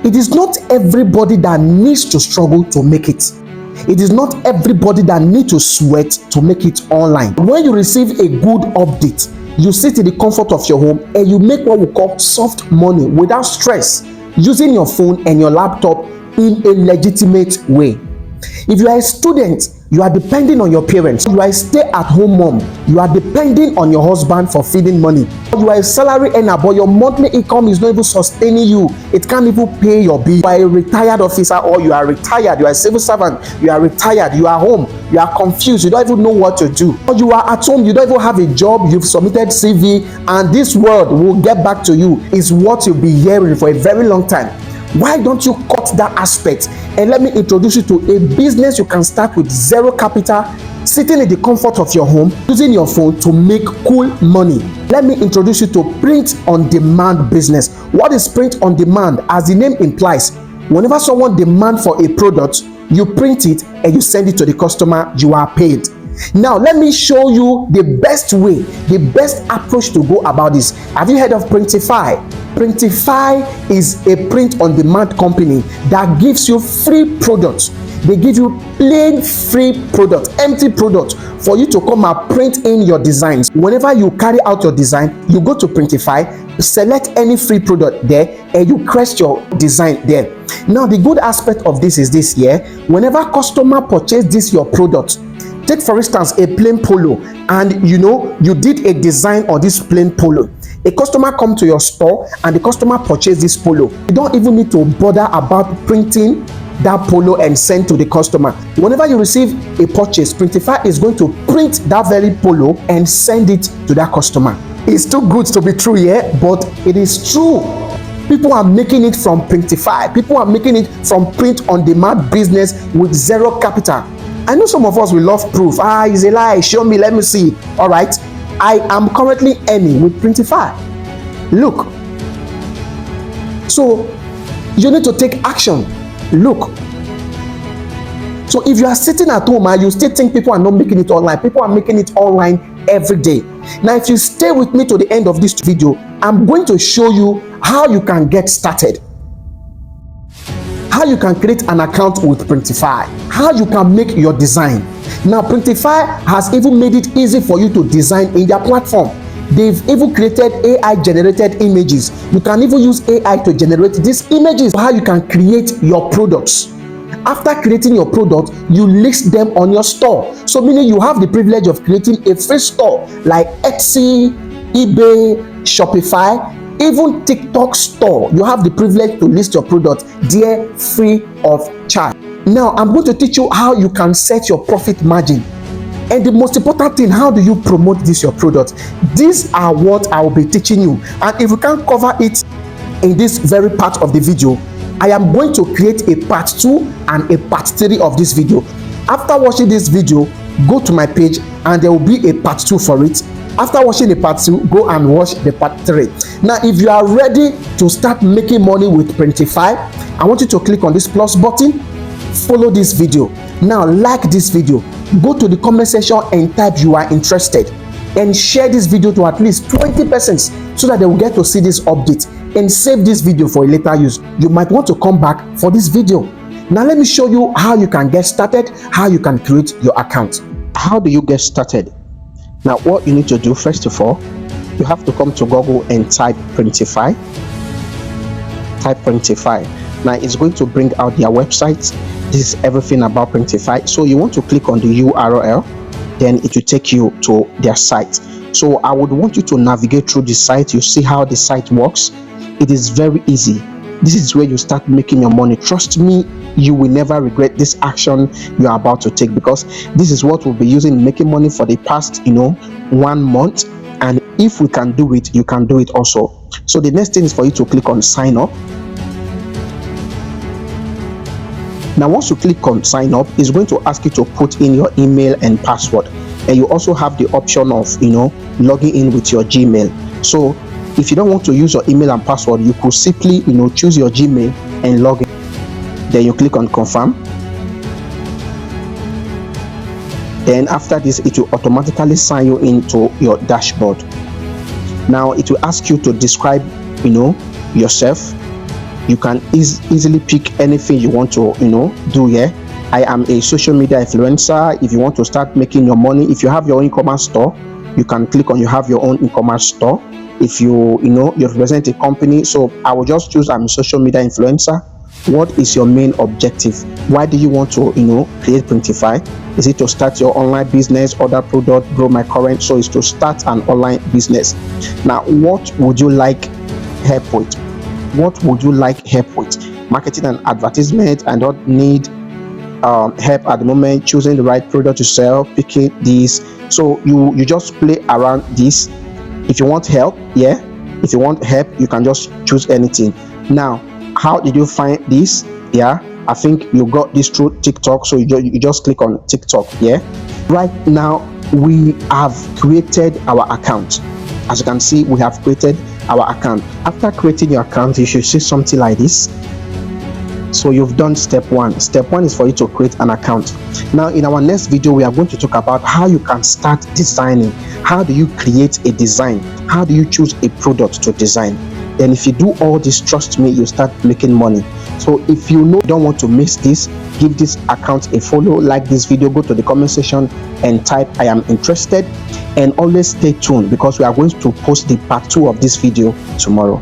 It is not everybody that needs to struggle to make it. It is not everybody that needs to sweat to make it online. When you receive a good update, you sit in the comfort of your home and you make what we call soft money without stress, using your phone and your laptop in a legitimate way. If you are a student, you are depending on your parents. You are a stay-at-home mom. You are depending on your husband for feeding money. You are a salary earner, but your monthly income is not even sustaining you. It can't even pay your bill. You are a retired officer, or you are retired. You are a civil servant. You are retired. You are home. You are confused. You don't even know what to do. Or you are at home. You don't even have a job. You've submitted CV, and this world will get back to you. Is what you'll be hearing for a very long time. Why don't you cut that aspect and let me introduce you to a business you can start with zero capital, sitting in the comfort of your home, using your phone to make cool money. Let me introduce you to print on demand business. What is print on demand? As the name implies, whenever someone demands for a product, you print it and you send it to the customer. You are paid. Now let me show you the best way, the best approach to go about this. Have you heard of Printify? Printify is a print on demand company that gives you free products. They give you plain free product, empty product for you to come and print in your designs. Whenever you carry out your design, you go to Printify, select any free product there, and you crest your design there. Now the good aspect of this is this here. Whenever customer purchase this your product, take for instance a plain polo, and you did a design on this plain polo. A customer come to your store and the customer purchase this polo. You don't even need to bother about printing that polo and send to the customer. Whenever you receive a purchase, Printify is going to print that very polo and send it to that customer. It's too good to be true, yeah, but it is true. People are making it from Printify. People are making it from print on demand business with zero capital. I know some of us will love proof. It's a lie. Show me, let me see. All right. I am currently earning with Printify. Look. So you need to take action. Look. So if you are sitting at home and you still think people are not making it online, people are making it online every day. Now, if you stay with me to the end of this video, I'm going to show you how you can get started. How you can create an account with Printify, how you can make your design. Now Printify has even made it easy for you to design in their platform. They've even created AI generated images. You can even use AI to generate these images. How you can create your products. After creating your product, you list them on your store. So meaning you have the privilege of creating a free store like Etsy, eBay, Shopify, even TikTok store. You have the privilege to list your product there free of charge. Now I'm going to teach you how you can set your profit margin, and the most important thing, how do you promote your product. These are what I will be teaching you, and if we can't cover it in this very part of the video, I am going to create a part 2 and a part 3 of this video. After watching this video, go to my page and there will be a part 2 for it. After watching the part 2, go and watch the part 3. Now, if you are ready to start making money with Printify, I want you to click on this plus button, follow this video. Now, like this video, go to the comment section and type you are interested, and share this video to at least 20 persons so that they will get to see this update, and save this video for a later use. You might want to come back for this video. Now, let me show you how you can get started, how you can create your account. How do you get started? Now, what you need to do, first of all, you have to come to Google and type Printify. Type Printify. Now, it's going to bring out their website. This is everything about Printify. So you want to click on the URL, then it will take you to their site. So I would want you to navigate through the site. You see how the site works. It is very easy. This is where you start making your money. Trust me, you will never regret this action you are about to take, because this is what we'll be using making money for the past 1 month. And if we can do it, you can do it also. So the next thing is for you to click on sign up. Now once you click on sign up, it's going to ask you to put in your email and password, and you also have the option of logging in with your Gmail. So if you don't want to use your email and password, you could simply choose your Gmail and log in. Then you click on confirm. Then after this, it will automatically sign you into your dashboard. Now it will ask you to describe yourself. You can easily pick anything you want to do here. I am a social media influencer. If you want to start making your money, if you have your own e-commerce store, you can click on you have your own e-commerce store. If you represent a company, so I will just choose I'm a social media influencer. What is your main objective? Why do you want to create Printify? Is it to start your online business, order product, grow my current? So it's to start an online business. Now, what would you like help with? What would you like help with? Marketing and advertisement. I don't need help at the moment choosing the right product to sell, picking this. So you just play around this. If you want help, if you want help, you can just choose anything. Now, how did you find this? I think you got this through TikTok, so you just click on TikTok. Right now we have created our account. As you can see, we have created our account. After creating your account, you should see something like this. So you've done step one. Step one is for you to create an account. Now in our next video, we are going to talk about how you can start designing. How do you create a design? How do you choose a product to design? And if you do all this, trust me, you start making money. So if you don't want to miss this, give this account a follow, like this video, go to the comment section and type I am interested, and always stay tuned because we are going to post the part 2 of this video tomorrow.